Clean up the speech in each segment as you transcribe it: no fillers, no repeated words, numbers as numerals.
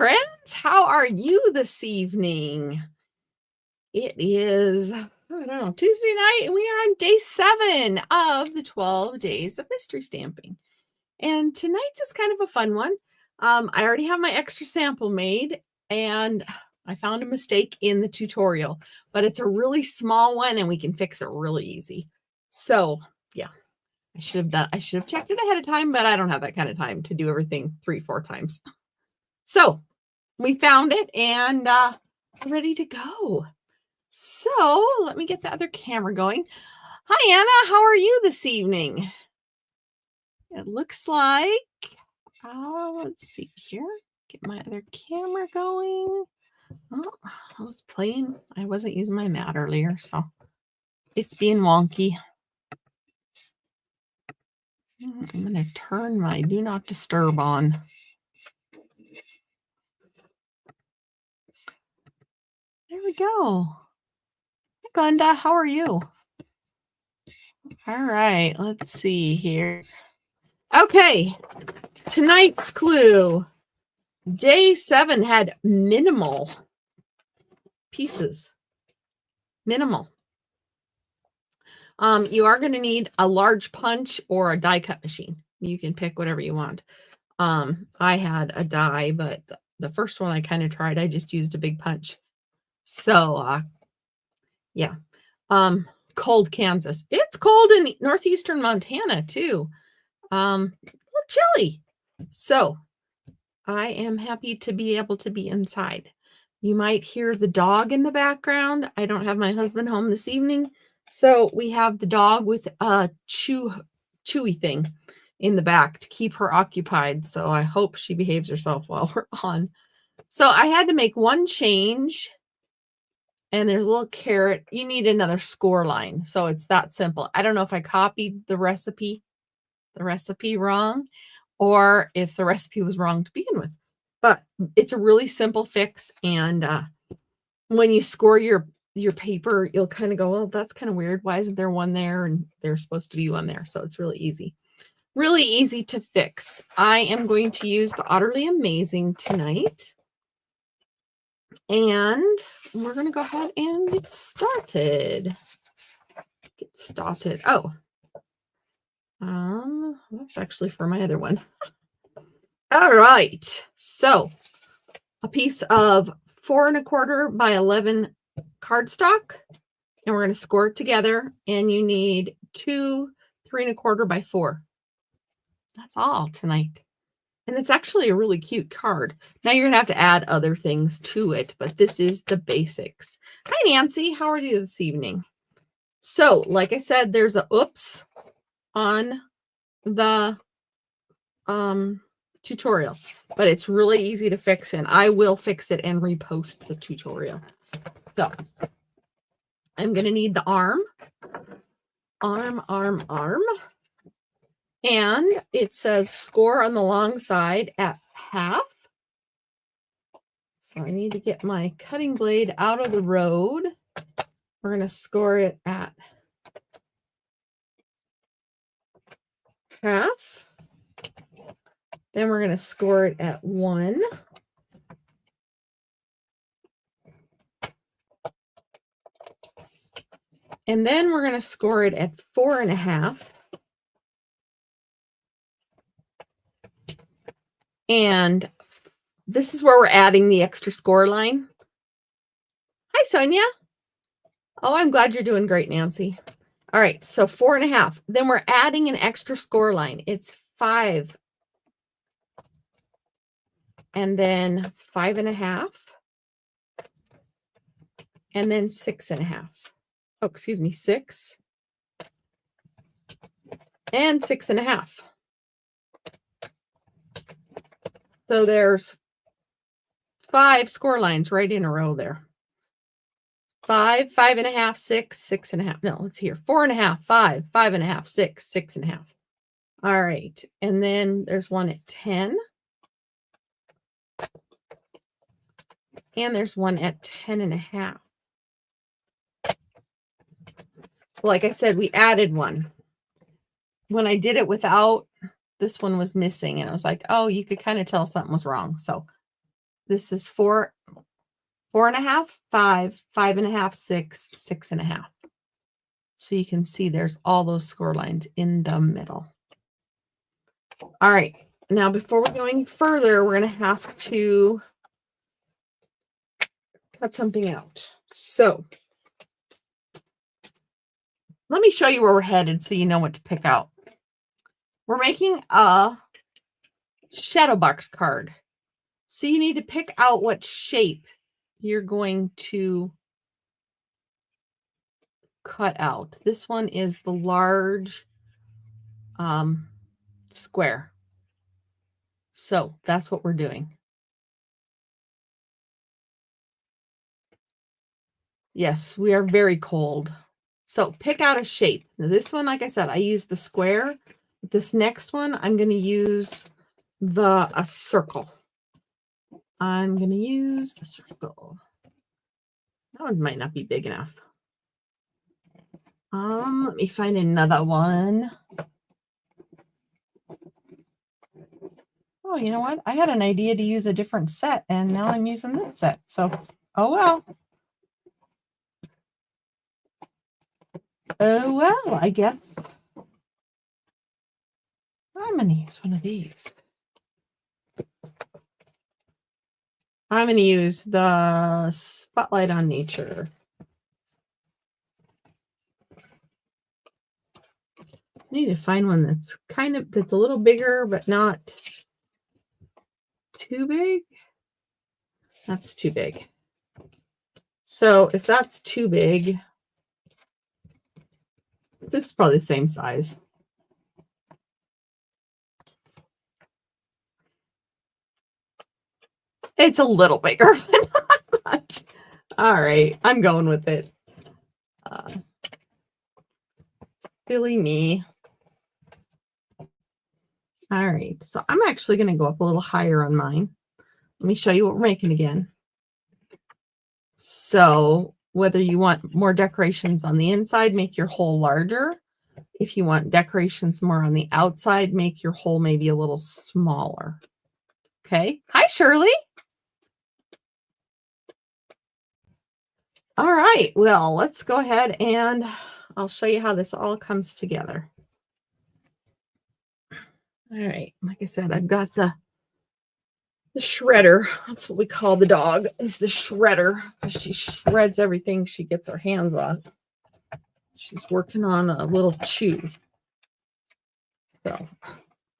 Friends, how are you this evening? It is, I don't know, Tuesday night, and we are on day 7 of the 12 days of mystery stamping. And tonight's is kind of a fun one. I already have my extra sample made, and I found a mistake in the tutorial, but it's a really small one, and we can fix it really easy. So, yeah, I should have checked it ahead of time, but I don't have that kind of time to do everything 3-4 times. So, we found it, and we're ready to go. So let me get the other camera going. Hi, Anna. How are you this evening? It looks like, let's see here. Get my other camera going. Oh, I was playing. I wasn't using my mat earlier, so it's being wonky. I'm going to turn my do not disturb on. There we go. Hi, Glenda. How are you? All right. Let's see here. Okay. Tonight's clue. Day 7 had minimal pieces. Minimal. You are going to need a large punch or a die cut machine. You can pick whatever you want. I had a die, but the first one I kind of tried, I just used a big punch. So, yeah. Cold Kansas. It's cold in northeastern Montana too. A little chilly. So, I am happy to be able to be inside. You might hear the dog in the background. I don't have my husband home this evening, so we have the dog with a chewy thing in the back to keep her occupied. So I hope she behaves herself while we're on. So I had to make one change, and there's a little carrot. You need another score line, so it's that simple. I don't know if I copied the recipe wrong, or if the recipe was wrong to begin with. But it's a really simple fix, and when you score your paper, you'll kind of go, well, that's kind of weird. Why isn't there one there? And there's supposed to be one there. So it's really easy. Really easy to fix. I am going to use the Utterly Amazing tonight. And we're going to go ahead and get started. Oh, that's actually for my other one. All right. So a piece of 4 1/4 by 11 cardstock, and we're going to score it together. And you need 2 3 1/4 by 4. That's all tonight. And it's actually a really cute card. Now you're going to have to add other things to it, but this is the basics. Hi, Nancy. How are you this evening? So, like I said, there's a oops on the tutorial, but it's really easy to fix, and I will fix it and repost the tutorial. So I'm going to need the arm, and it says score on the long side at half. So I need to get my cutting blade out of the road. We're going to score it at half. Then we're going to score it at 1. And then we're going to score it at 4 1/2. And this is where we're adding the extra score line. Hi, Sonia. Oh, I'm glad you're doing great, Nancy. All right, so 4 1/2. Then we're adding an extra score line. It's 5. And then 5 1/2. And then 6 1/2. Oh, excuse me, 6. And 6 1/2. So there's 5 score lines right in a row there. 5, 5 1/2, 6, 6 1/2. No, let's see here. 4 1/2, 5, 5 1/2, 6, 6 1/2. All right. And then there's one at 10. And there's one at 10 1/2. So like I said, we added one. When I did it without, this one was missing, and I was like, oh, you could kind of tell something was wrong. So This is 4, 4.5, 5, 5.5, 6, 6.5. So you can see there's all those score lines in the middle. All right. Now, before we go any further, we're going to have to cut something out. So let me show you where we're headed so you know what to pick out. We're making a shadow box card. So you need to pick out what shape you're going to cut out. This one is the large square. So that's what we're doing. Yes, we are very cold. So pick out a shape. Now this one, like I said, I used the square. This next one, I'm going to use a circle. I'm going to use a circle. That one might not be big enough. Let me find another one. Oh, you know what? I had an idea to use a different set, and now I'm using this set. So, oh well. Oh well, I guess I'm going to use one of these. I'm going to use the Spotlight on Nature. I need to find one that's a little bigger, but not too big. That's too big. So if that's too big, this is probably the same size. It's a little bigger than that. All right, I'm going with it. Silly me. All right, so I'm actually going to go up a little higher on mine. Let me show you what we're making again. So whether you want more decorations on the inside, make your hole larger. If you want decorations more on the outside, make your hole maybe a little smaller. Okay. Hi, Shirley. All right. Well, let's go ahead and I'll show you how this all comes together. All right. Like I said, I've got the shredder. That's what we call the dog, is the shredder, because she shreds everything she gets her hands on. She's working on a little chew. So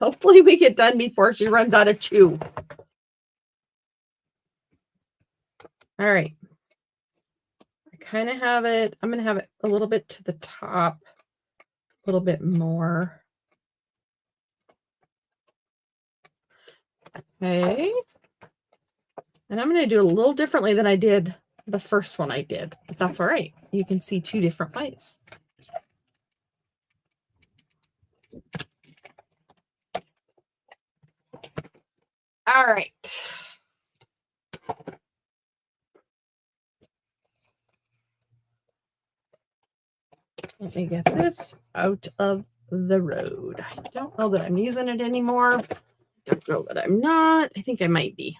hopefully we get done before she runs out of chew. All right. I kind of have it. I'm going to have it a little bit to the top, a little bit more. Okay. And I'm going to do it a little differently than I did the first one I did, but that's all right. You can see two different ways. All right. Let me get this out of the road. I don't know that I'm using it anymore. Don't know that I'm not. I think I might be.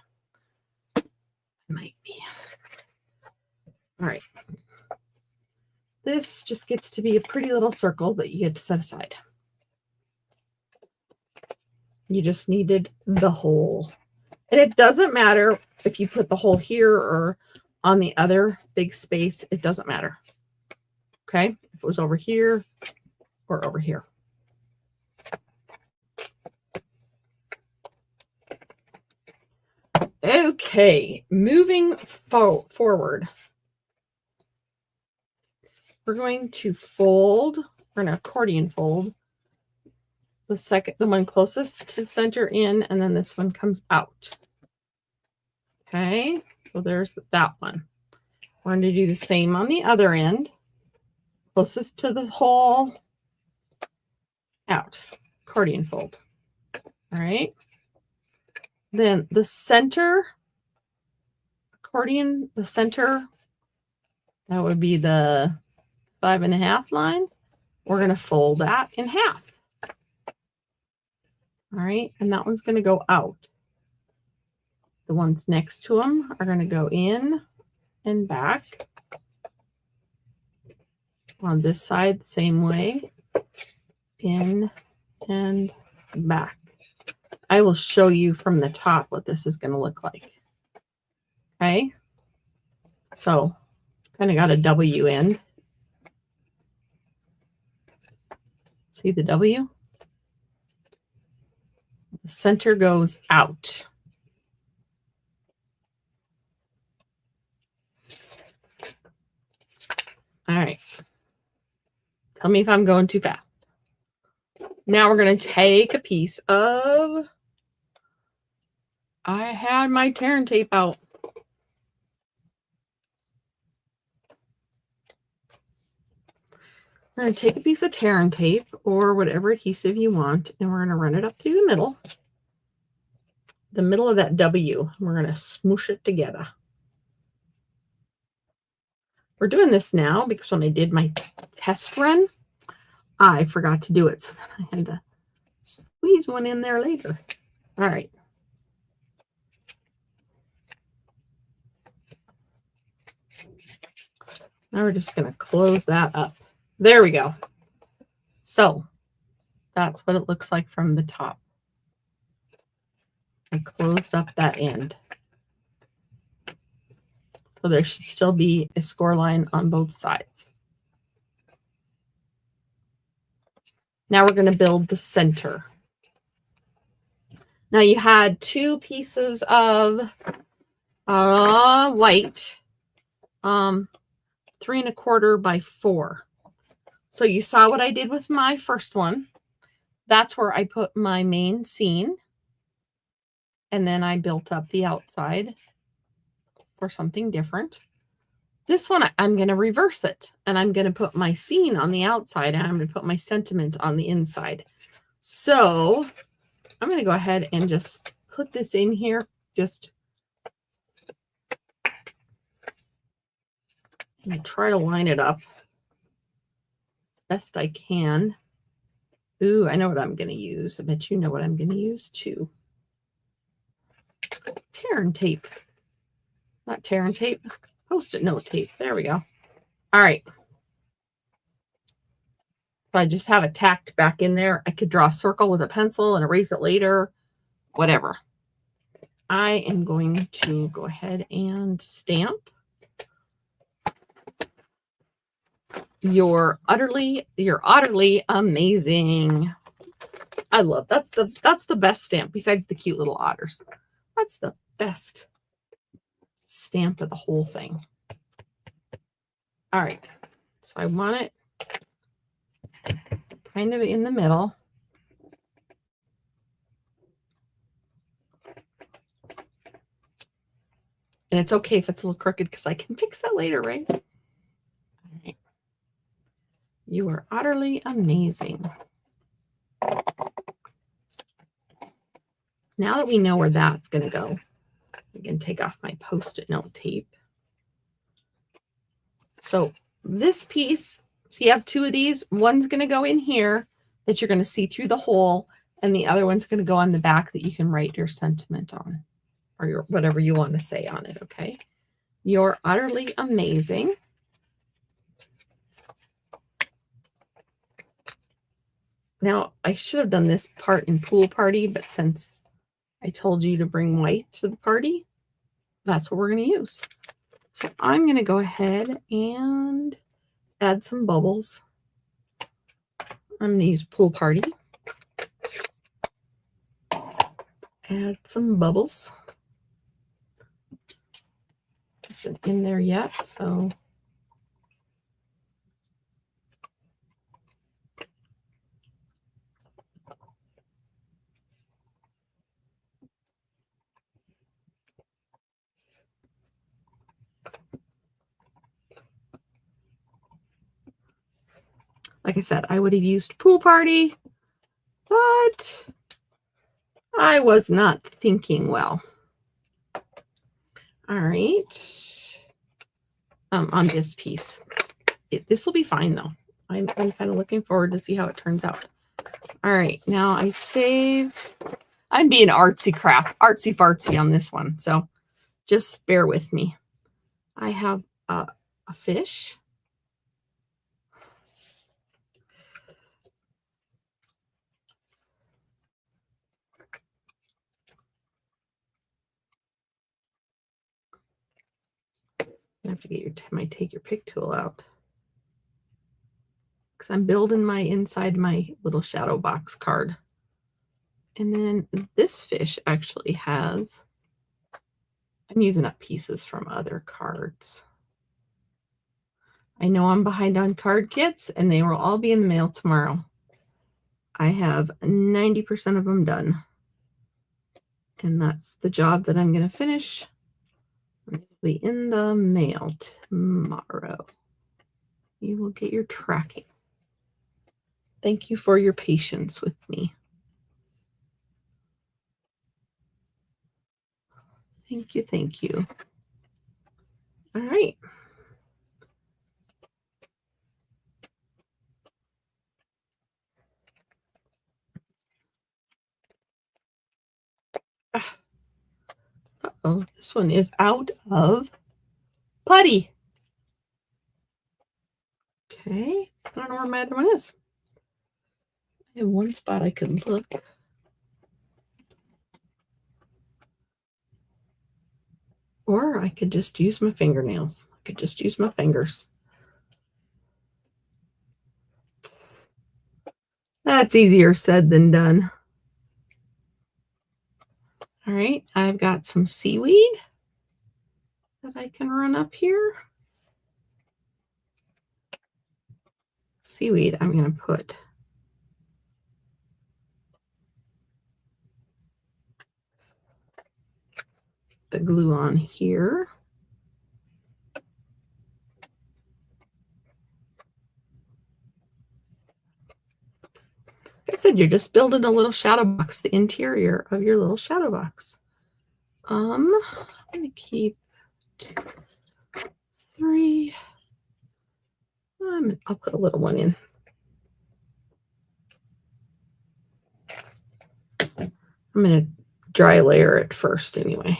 Might be. All right. This just gets to be a pretty little circle that you get to set aside. You just needed the hole. And it doesn't matter if you put the hole here or on the other big space. It doesn't matter. Okay? If it was over here or over here. Okay, moving forward. We're going to fold, we're going to accordion fold the one closest to the center in, and then this one comes out. Okay, so there's that one. We're going to do the same on the other end. Closest to the hole, out, accordion fold. All right. Then the center accordion, the center, that would be the 5.5 line. We're going to fold that in half. All right. And that one's going to go out. The ones next to them are going to go in and back. On this side, the same way, in and back. I will show you from the top what this is going to look like. Okay, so kind of got a W end. See the W? The center goes out. All right. Tell me if I'm going too fast. Now we're going to take a piece of, I had my tearing tape out. We're going to take a piece of tearing tape or whatever adhesive you want, and we're going to run it up through the middle of that W. We're going to smoosh it together. We're doing this now because when I did my test run, I forgot to do it, so then I had to squeeze one in there later. All right. Now we're just going to close that up. There we go. So that's what it looks like from the top. I closed up that end. So there should still be a score line on both sides. Now we're going to build the center. Now you had 2 pieces of white, 3 1/4 by 4. So you saw what I did with my first one. That's where I put my main scene. And then I built up the outside for something different. This one, I'm going to reverse it. And I'm going to put my scene on the outside. And I'm going to put my sentiment on the inside. So I'm going to go ahead and just put this in here. Just try to line it up best I can. Ooh, I know what I'm going to use. I bet you know what I'm going to use too. Tearing tape. Not tearing tape. Post-it note tape. There we go. All right. So I just have it tacked back in there. I could draw a circle with a pencil and erase it later. Whatever. I am going to go ahead and stamp. You're utterly amazing. I love that's the best stamp besides the cute little otters. That's the best stamp of the whole thing. All right. So I want it kind of in the middle. And it's okay if it's a little crooked because I can fix that later, right? All right. You are utterly amazing. Now that we know where that's going to go, we can take off my Post-it note tape. So this piece, so you have 2 of these. One's going to go in here that you're going to see through the hole, and the other one's going to go on the back that you can write your sentiment on, or your whatever you want to say on it, okay? You're utterly amazing. Now, I should have done this part in Pool Party, but since I told you to bring white to the party, that's what we're going to use. So I'm going to go ahead and add some bubbles. I'm going to use Pool Party. Add some bubbles. This isn't in there yet, so like I said, I would have used Pool Party, but I was not thinking well. All right. On this piece. This will be fine, though. I'm kind of looking forward to see how it turns out. All right. Now I saved I'm being artsy fartsy on this one. So just bear with me. I have a fish. I have to get my take your pick tool out, because I'm building my inside my little shadow box card. And then this fish actually has, I'm using up pieces from other cards. I know I'm behind on card kits, and they will all be in the mail tomorrow. I have 90% of them done. And that's the job that I'm going to finish. It'll be in the mail tomorrow. You will get your tracking. Thank you for your patience with me. Thank you, thank you. All right. Uh-oh, this one is out of putty. Okay, I don't know where my other one is. I have one spot I could look. Or I could just use my fingernails. I could just use my fingers. That's easier said than done. All right, I've got some seaweed that I can run up here. Seaweed, I'm going to put the glue on here. Like I said, you're just building a little shadow box, the interior of your little shadow box. I'm going to keep 3. I'll put a little one in. I'm going to dry layer it first anyway.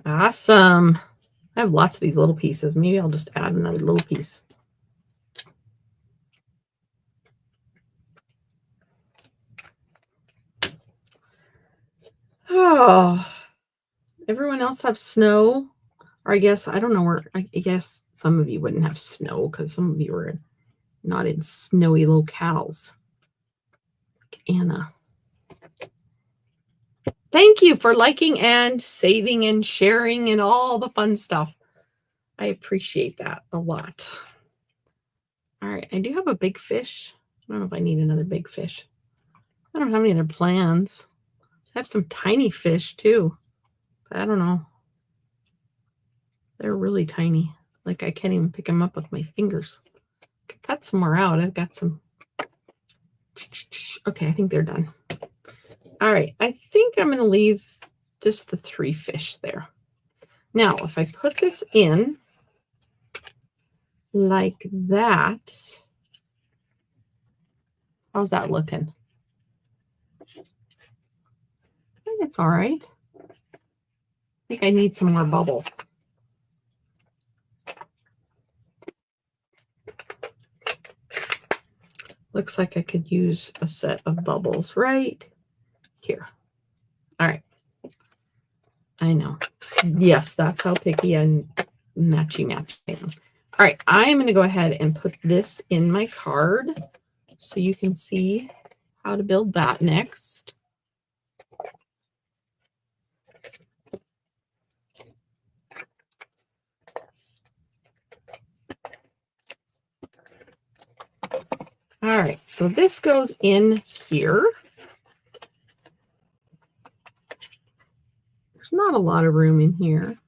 Awesome. I have lots of these little pieces. Maybe I'll just add another little piece. Oh, everyone else have snow? Or I guess, I don't know where, I guess some of you wouldn't have snow because some of you are not in snowy locales. Like Anna. Thank you for liking and saving and sharing and all the fun stuff. I appreciate that a lot. All right, I do have a big fish. I don't know if I need another big fish. I don't have any other plans. I have some tiny fish too, but I don't know. They're really tiny. Like I can't even pick them up with my fingers. I could cut some more out. I've got some. Okay, I think they're done. All right, I think I'm going to leave just the 3 fish there. Now, if I put this in like that, how's that looking? I think it's all right. I think I need some more bubbles. Looks like I could use a set of bubbles right here. All right. I know. Yes, that's how picky and matchy I am. All right, I'm going to go ahead and put this in my card so you can see how to build that next. All right, so this goes in here. There's not a lot of room in here,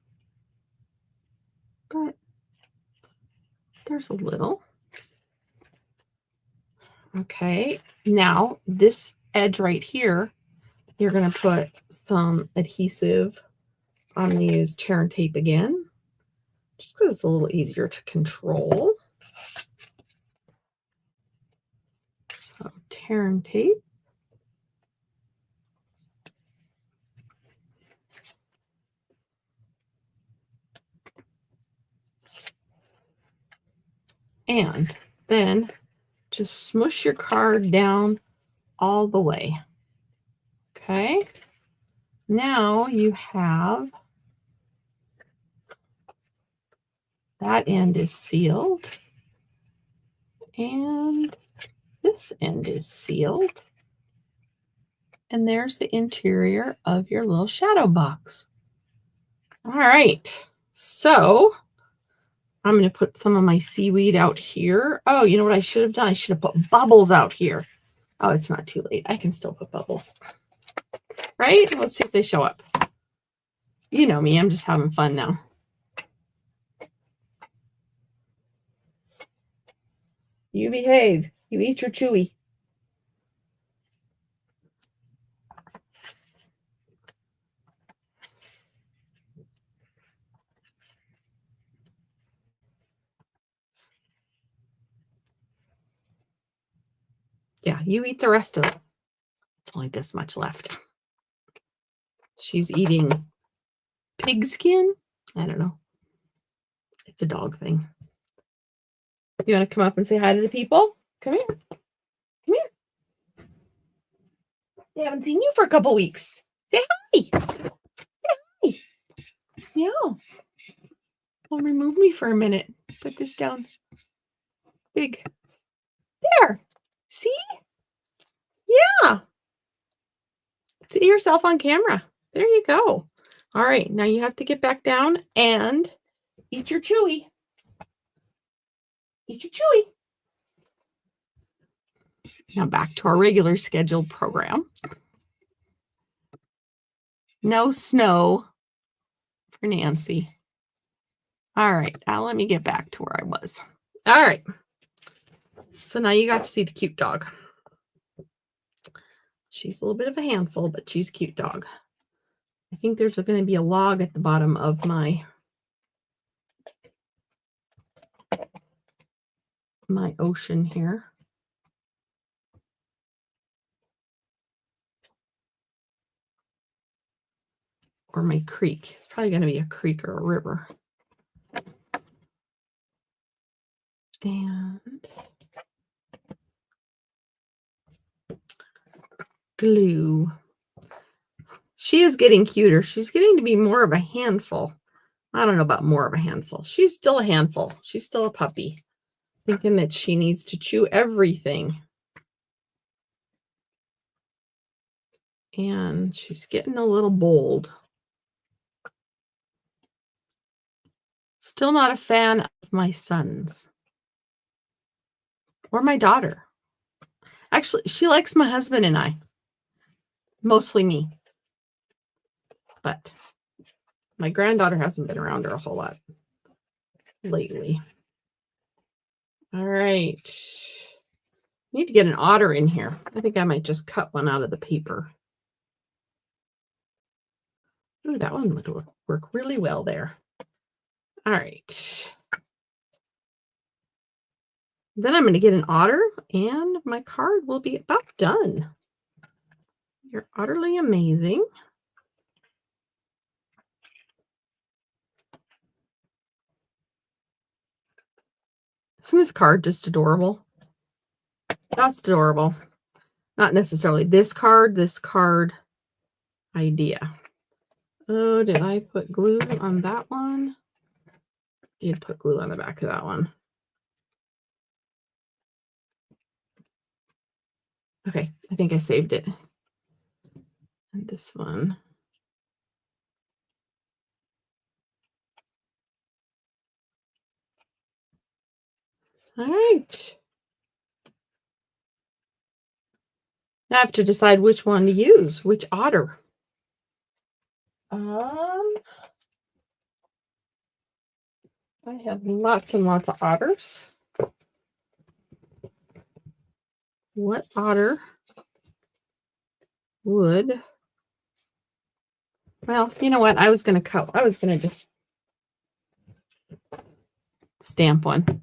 but there's a little. Okay, now this edge right here, you're going to put some adhesive. I'm going to use tear and tape again. just because it's a little easier to control. So tear and tape. And then just smush your card down all the way. Okay. Now you have that end is sealed. And this end is sealed. And there's the interior of your little shadow box. All right. So I'm going to put some of my seaweed out here. Oh, you know what I should have done? I should have put bubbles out here. Oh, it's not too late. I can still put bubbles. Right? Let's see if they show up. You know me. I'm just having fun now. You behave. You eat your chewy. Yeah, you eat the rest of it. It's only this much left. She's eating pig skin. I don't know. It's a dog thing. You want to come up and say hi to the people? Come here. Come here. They haven't seen you for a couple weeks. Say hi. Say hi. Yeah. Well, remove me for a minute. Put this down. Big. There. See? Yeah. See yourself on camera. There you go. All right. Now you have to get back down and eat your chewy. Eat your chewy. Now back to our regular scheduled program. No snow for Nancy. All right. Now let me get back to where I was. All right. So now you got to see the cute dog. She's a little bit of a handful, but she's a cute dog. I think there's going to be a log at the bottom of my ocean here. Or my creek. It's probably going to be a creek or a river. And glue. She is getting cuter. She's getting to be more of a handful. I don't know about more of a handful. She's still a handful. She's still a puppy. Thinking that she needs to chew everything. And she's getting a little bold. Still not a fan of my sons. Or my daughter. Actually, she likes my husband and I. Mostly me. But my granddaughter hasn't been around her a whole lot lately. All right. Need to get an otter in here. I think I might just cut one out of the paper. Ooh, that one would work really well there. All right. Then I'm going to get an otter, and my card will be about done. You're utterly amazing. Isn't this card just adorable? Just adorable. Not necessarily this card idea. Oh, did I put glue on that one? Did put glue on the back of that one. Okay, I think I saved it. And this one. All right. Now I have to decide which one to use, which otter. I have lots and lots of otters. What otter would... Well, you know what? I was going to just stamp one.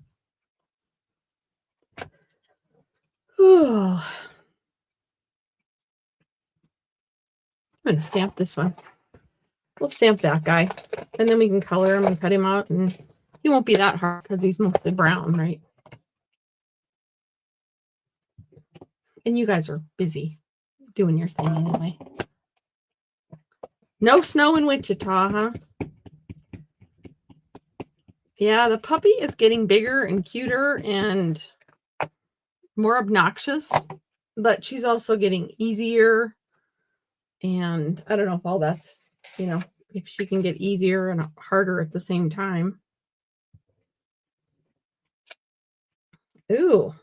I'm going to stamp this one. We'll stamp that guy, and then we can color him and cut him out, and he won't be that hard because he's mostly brown, right? And you guys are busy doing your thing anyway. No snow in Wichita, huh? Yeah, the puppy is getting bigger and cuter and more obnoxious, but she's also getting easier. And I don't know if all that's, you know, if she can get easier and harder at the same time. Ooh,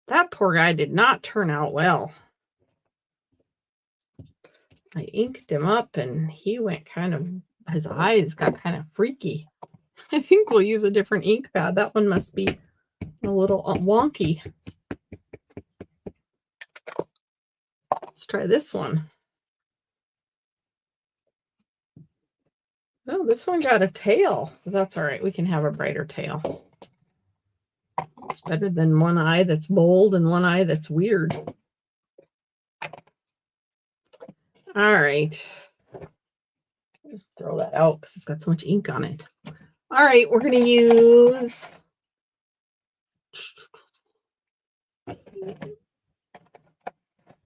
that poor guy did not turn out well. I inked him up and he went kind of, his eyes got kind of freaky. I think we'll use a different ink pad. That one must be a little wonky. Let's try this one. Oh, this one got a tail. That's all right. We can have a brighter tail. It's better than one eye that's bold and one eye that's weird. All right. Just throw that out because it's got so much ink on it. All right, we're going to use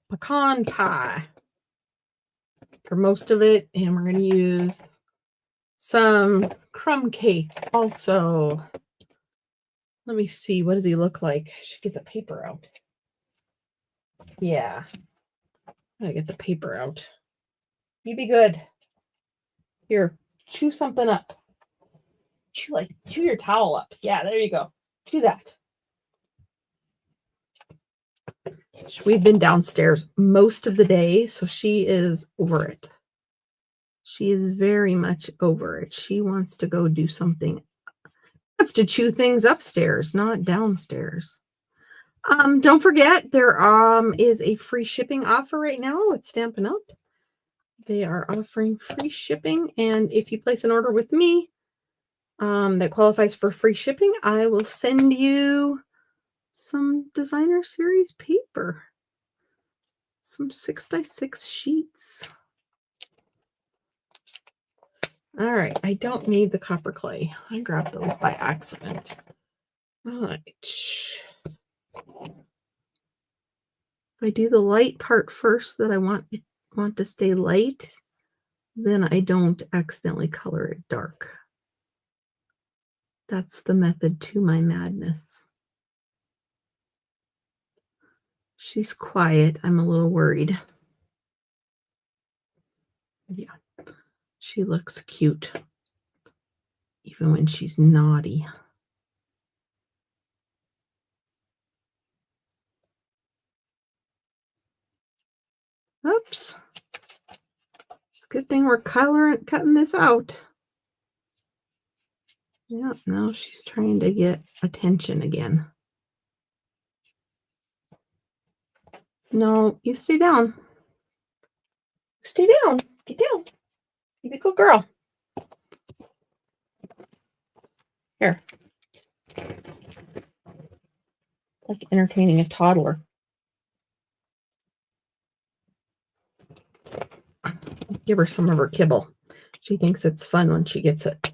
pecan pie for most of it, and we're going to use some crumb cake also. Let me see, what does he look like? I should get the paper out. Yeah, I gotta get the paper out. You be good. Here, chew something up. Chew your towel up. Yeah, there you go. Chew that. We've been downstairs most of the day, so she is over it. She is very much over it. She wants to go do something. Wants to chew things upstairs, not downstairs. Don't forget, there is a free shipping offer right now with Stampin' Up. They are offering free shipping, and if you place an order with me that qualifies for free shipping, I will send you some designer series paper, some 6x6 sheets. All right, I don't need the copper clay. I grabbed those by accident. All right. If I do the light part first that I want to stay light, then I don't accidentally color it dark. That's the method to my madness. She's quiet. I'm a little worried. Yeah, she looks cute, even when she's naughty. Oops. It's a good thing we're cutting this out. Yeah, now she's trying to get attention again. No, you stay down. Stay down. Get down. You be a good girl. Here. Like entertaining a toddler. Give her some of her kibble. She thinks it's fun when she gets it.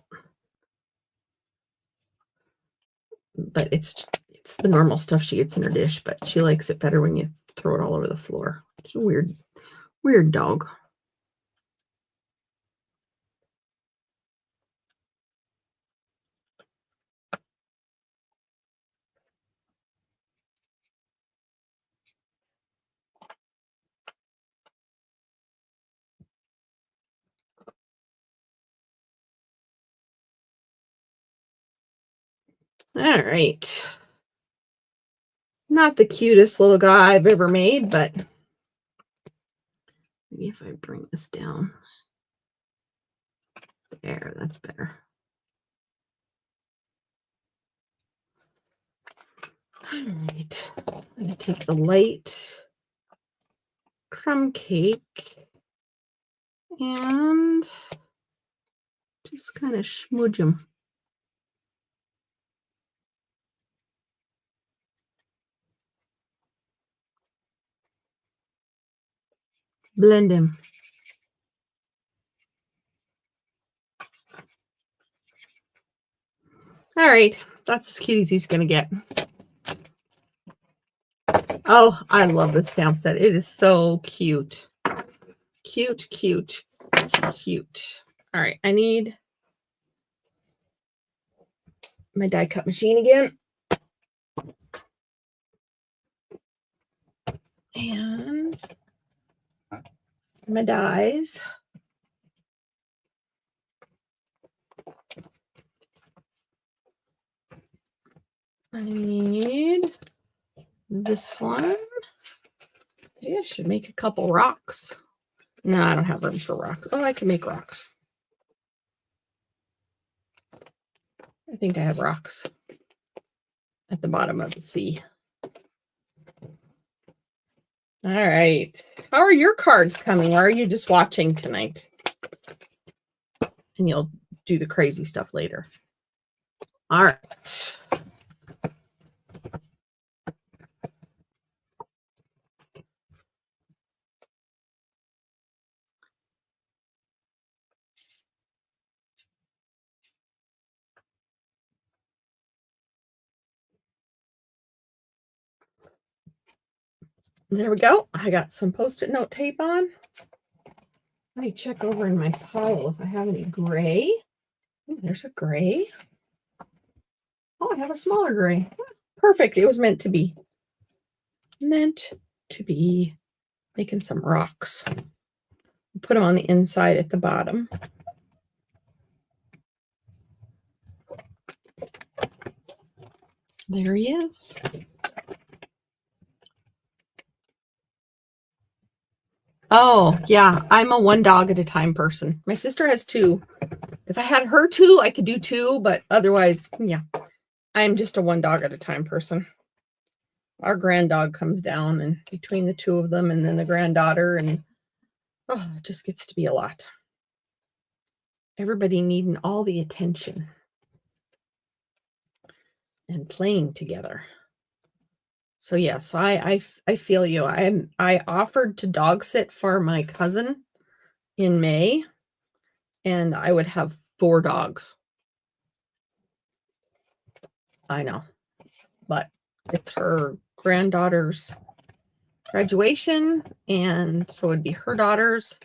But it's the normal stuff she gets in her dish, but she likes it better when you throw it all over the floor. It's a weird dog. All right. Not the cutest little guy I've ever made, but maybe if I bring this down. There, that's better. All right. I'm going to take the light crumb cake and just kind of smudge them. Blend him. All right, that's as cute as he's gonna get. Oh, I love this stamp set. It is so cute. Cute, cute, cute. All right, I need my die cut machine again. And my dies. I need this one. Maybe I should make a couple rocks. No, I don't have room for rocks. Oh, I can make rocks. I think I have rocks at the bottom of the sea. All right. How are your cards coming? Or are you just watching tonight? And you'll do the crazy stuff later. All right. There we go. I got some Post-it note tape on. Let me check over in my pile if I have any gray. Ooh, there's a gray. Oh, I have a smaller gray. Perfect. It was meant to be. Meant to be. Making some rocks. Put them on the inside at the bottom. There he is. Oh, yeah. I'm a one dog at a time person. My sister has two. If I had her two, I could do two, but otherwise, yeah. I'm just a one dog at a time person. Our grand dog comes down, and between the two of them and then the granddaughter, and oh, it just gets to be a lot. Everybody needing all the attention and playing together. So yes, I feel you. I offered to dog sit for my cousin in May, and I would have 4 dogs. I know, but it's her granddaughter's graduation, and so it'd be her daughters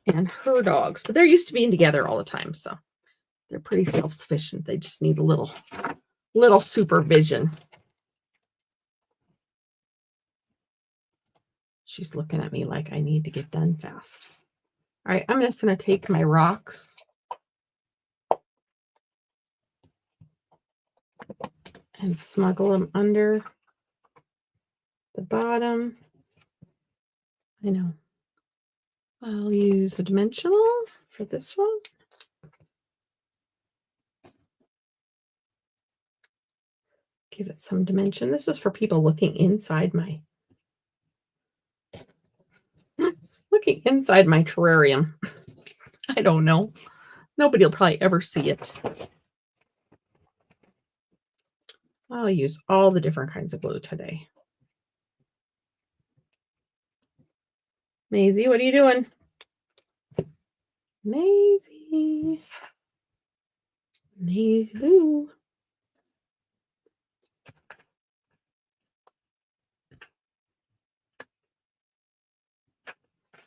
and her dogs. But they're used to being together all the time, so they're pretty self-sufficient. They just need a little supervision. She's looking at me like I need to get done fast. All right, I'm just going to take my rocks and smuggle them under the bottom. I know. I'll use a dimensional for this one. Give it some dimension. This is for people looking inside my terrarium. I don't know. Nobody will probably ever see it. I'll use all the different kinds of glue today. Maisie, what are you doing? Maisie. Maisie Lou.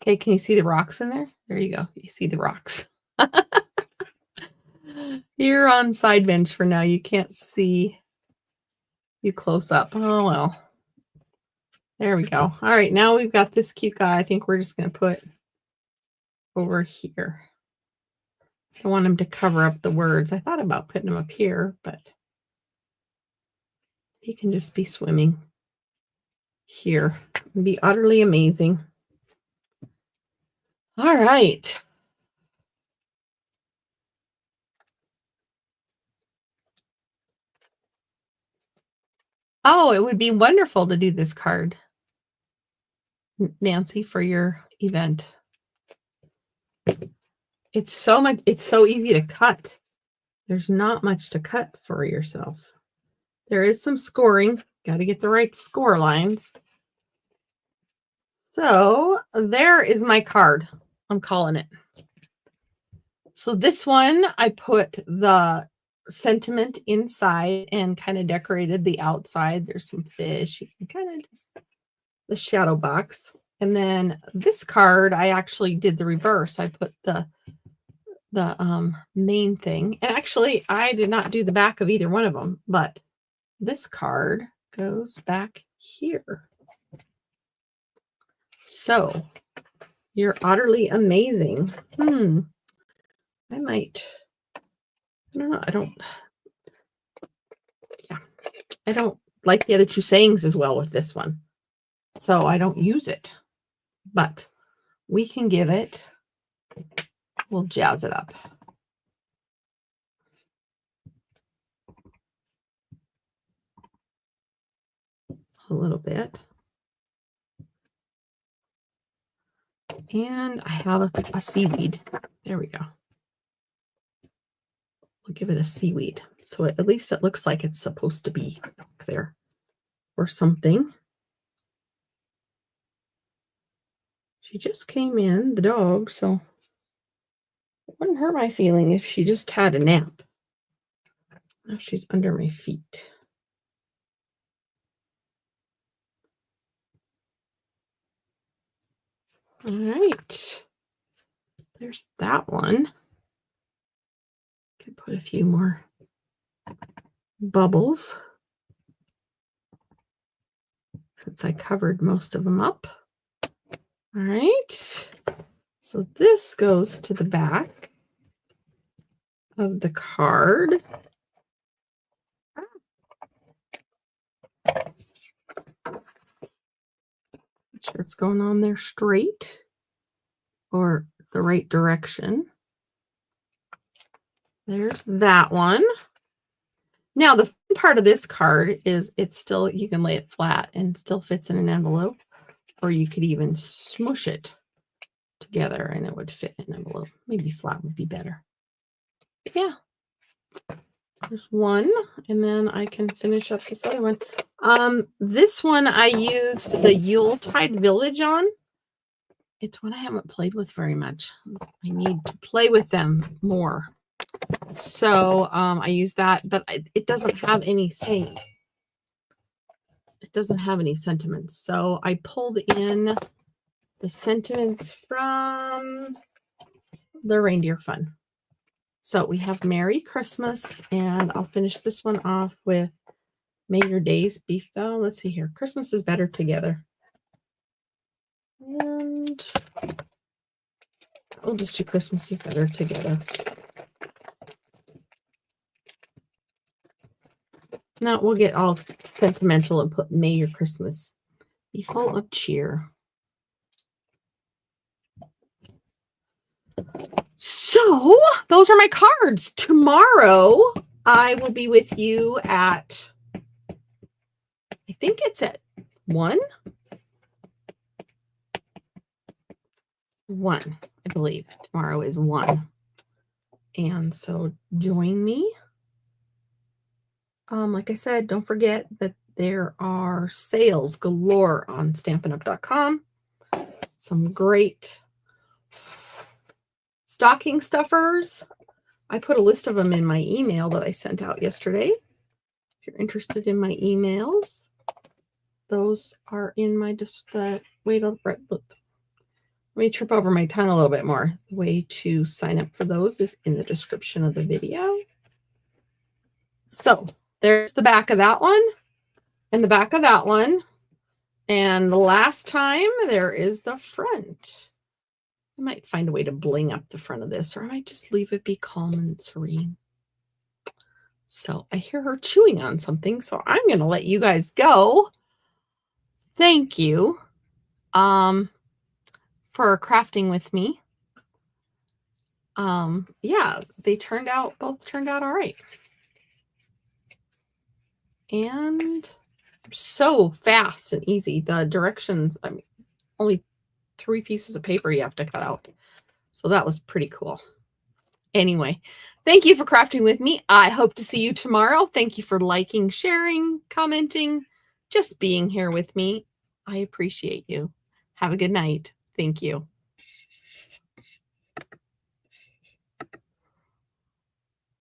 Okay, can you see the rocks in there? There you go. You see the rocks. You're on side bench for now. You can't see you close up. Oh, well. There we go. All right, now we've got this cute guy. I think we're just going to put over here. I want him to cover up the words. I thought about putting him up here, but he can just be swimming here. It'd be utterly amazing. All right. Oh, it would be wonderful to do this card, Nancy, for your event. It's so easy to cut. There's not much to cut for yourself. There is some scoring. Got to get the right score lines. So there is my card. I'm calling it. So this one, I put the sentiment inside and kind of decorated the outside. There's some fish. You can kind of just the shadow box. And then this card, I actually did the reverse. I put the main thing. And actually, I did not do the back of either one of them, but this card goes back here. So you're utterly amazing. I don't like the other two sayings as well with this one. So I don't use it, but we can give it, we'll jazz it up. A little bit. And I have a seaweed. There we go. We'll give it a seaweed. So at least it looks like it's supposed to be there or something. She just came in, the dog, so it wouldn't hurt my feeling if she just had a nap. Now she's under my feet. All right. There's that one. Could put a few more bubbles since I covered most of them up. All right. So this goes to the back of the card. Make sure it's going on there straight or the right direction. There's that one. Now the fun part of this card is it's still, you can lay it flat and still fits in an envelope, or you could even smush it together and it would fit in an envelope. Maybe flat would be better. Yeah. There's one, and then I can finish up this other one. This one I used the Yuletide Village on. It's one I haven't played with very much. I need to play with them more. So I use that, but it doesn't have any saying. It doesn't have any sentiments. So I pulled in the sentiments from the Reindeer Fun. So we have Merry Christmas, and I'll finish this one off with May Your Days be. Oh, let's see here. Christmas is better together. And we'll just do Christmas is better together. Now we'll get all sentimental and put May Your Christmas be full of cheer. So those are my cards. Tomorrow I will be with you at, I think it's at 1. 1, I believe. Tomorrow is 1. And so join me. Like I said, don't forget that there are sales galore on stampinup.com. Some great stocking stuffers. I put a list of them in my email that I sent out yesterday. If you're interested in my emails, those are in my wait, let me trip over my tongue a little bit more. The way to sign up for those is in the description of the video. So there's the back of that one and the back of that one. And the last time there is the front. I might find a way to bling up the front of this, or I might just leave it be calm and serene. So I hear her chewing on something, so I'm going to let you guys go. Thank you for crafting with me. Yeah, they both turned out all right. And so fast and easy. The directions, I mean, only 3 pieces of paper you have to cut out. So that was pretty cool. Anyway, thank you for crafting with me. I hope to see you tomorrow. Thank you for liking, sharing, commenting, just being here with me. I appreciate you. Have a good night. Thank you.